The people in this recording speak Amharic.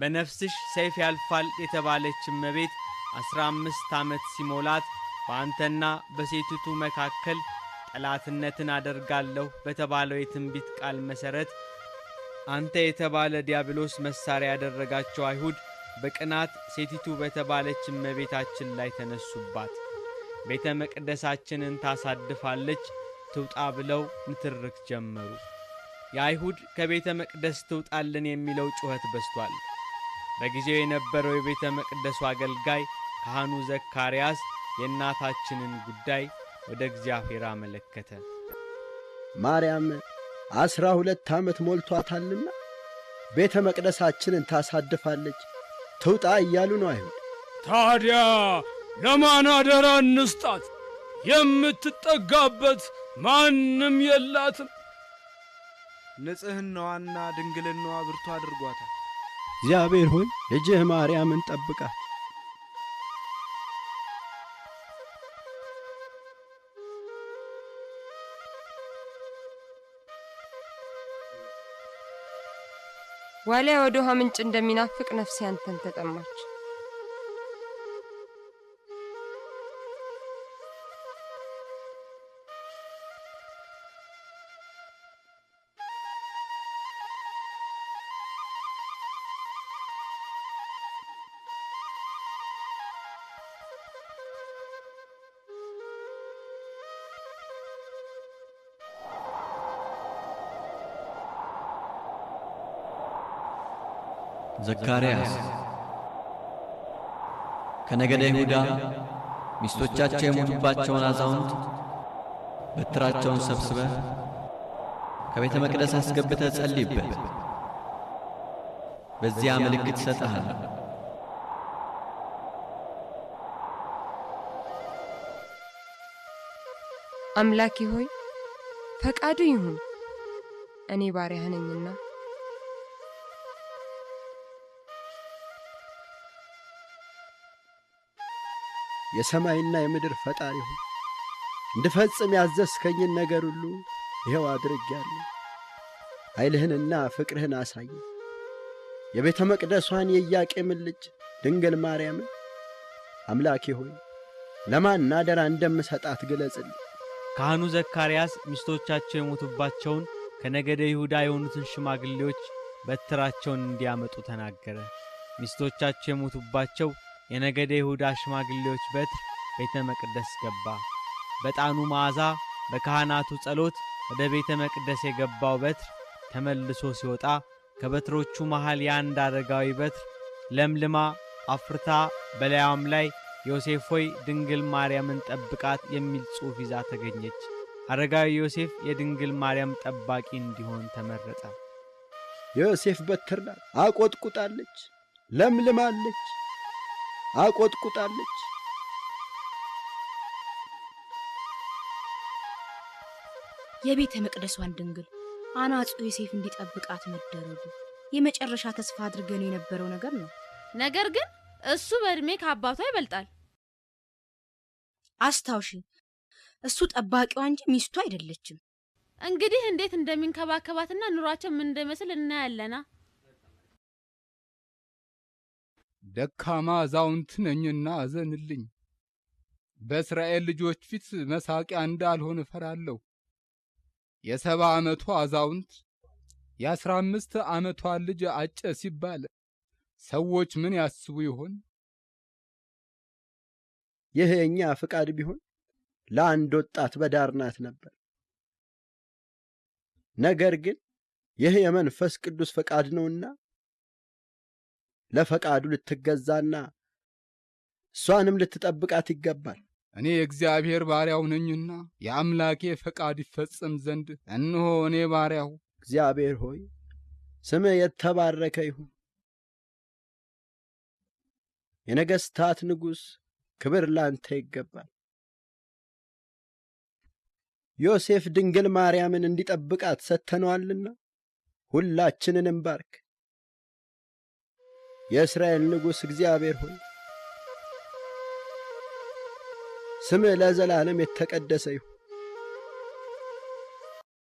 በነፍስሽ ሰይፍ ያልፋል የተባለች እመቤት 15 ዓመት ሲሞላት በአንተና በሴቲቱ መካከል ጠላትነትን አደርጋለሁ በተባለው የትንቢት ቃል መሠረት አንተ የተባለ ዲያብሎስ መሳሪያ ያደረጋቸው አይሁድ በቅናት ሴቲቱ በተባለች እመቤታችን ላይ ተነሱባት። ቤተ መቅደሳችንን ታሳድፋለች ትውጣ ብለው ንትርክ ጀመሩ። የአይሁድ ከቤተ መቅደስ ትውጣልን የሚለው ጩኸት በስቷል። በጊዜው የነበረው የቤተ መቅደሱ አገልጋይ ካህኑ ዘካርያስ የእናታችንን ጉዳይ ወደ እግዚአብሔር አመለከተ። ማርያም 12 ዓመት ሞልቷታልና ቤተ መቅደሳችንን ታሳድፋለች ትውጣ እያሉ ነው አይሁድ። ታዲያ ለማን አደራ እንስጣት? የምትጠጋበት ማንም የላትም። ንጽሕናዋና ድንግልናዋ ብርቱ አድርጓታል። እግዚአብሔር ሆይ ልጅህ ማርያምን ጠብቃት። ዋሊያ ወደ ውሃ ምንጭ እንደሚናፍቅ ነፍሴ አንተን ተጠማች። ዘካርያስ ከነገደ ይሁዳ ሚስቶቻቸው የሞቱባቸውን አዛውንት በትራቸውን ሰብስበህ ከቤተ መቅደስ አስገብተህ ጸልይበት። በዚያ ምልክት እሰጥሃለሁ። አምላኬ ሆይ ፈቃዱ ይሁን፣ እኔ ባሪያህ ነኝና። የሰማይና የምድር ፈጣሪ ሆይ እንድፈጽም ያዘዝከኝን ነገር ሁሉ ይኸው አድርጌያለሁ። ኃይልህንና ፍቅርህን አሳየ። የቤተ መቅደሷን የኢያቄምን ልጅ ድንግል ማርያምን አምላኬ ሆይ ለማን አደራ እንደምሰጣት ግለጽልኝ። ካህኑ ዘካርያስ ሚስቶቻቸው የሞቱባቸውን ከነገደ ይሁዳ የሆኑትን ሽማግሌዎች በትራቸውን እንዲያመጡ ተናገረ። ሚስቶቻቸው የሞቱባቸው የነገደ ይሁዳ ሽማግሌዎች በትር ቤተ መቅደስ ገባ። በጣኑ መዓዛ በካህናቱ ጸሎት ወደ ቤተ መቅደስ የገባው በትር ተመልሶ ሲወጣ ከበትሮቹ መሃል የአንድ አረጋዊ በትር ለምልማ አፍርታ በላያም ላይ ዮሴፍ ሆይ ድንግል ማርያምን ጠብቃት የሚል ጽሑፍ ይዛ ተገኘች። አረጋዊ ዮሴፍ የድንግል ማርያም ጠባቂ እንዲሆን ተመረጠ። የዮሴፍ በትር ናት። አቆጥቁጣለች፣ ለምልማለች፣ አቆጥቁጣለች። የቤተ መቅደሷን ድንግል አናጺው ዮሴፍ እንዲጠብቃት መደረጉ የመጨረሻ ተስፋ አድርገን የነበረው ነገር ነው። ነገር ግን እሱ በእድሜ ከአባቷ ይበልጣል። አስታውሺ፣ እሱ ጠባቂዋ እንጂ ሚስቱ አይደለችም። እንግዲህ እንዴት እንደሚንከባከባትና ኑሯቸው ምን እንደሚመስል እናያለና። ደካማ አዛውንት ነኝና አዘንልኝ። በእስራኤል ልጆች ፊት መሳቂያ እንዳልሆን እፈራለሁ። የ70 ዓመቱ አዛውንት የ15 ዓመቷ ልጅ አጨ ሲባል ሰዎች ምን ያስቡ ይሆን? ይህ የኛ ፍቃድ ቢሆን ለአንድ ወጣት በዳርናት ነበር። ነገር ግን ይህ የመንፈስ ቅዱስ ፈቃድ ነውና ለፈቃዱ ልትገዛና እሷንም ልትጠብቃት ይገባል። እኔ የእግዚአብሔር ባሪያው ነኝና የአምላኬ ፈቃድ ይፈጸም ዘንድ እነሆ እኔ ባሪያው። እግዚአብሔር ሆይ ስምህ የተባረከ ይሁን። የነገሥታት ንጉሥ ክብር ላንተ ይገባል። ዮሴፍ ድንግል ማርያምን እንዲጠብቃት ሰጥተነዋልና ሁላችንንም ባርክ። የእስራኤል ንጉሥ እግዚአብሔር ሆይ ስምህ ለዘላለም የተቀደሰ ይሁን።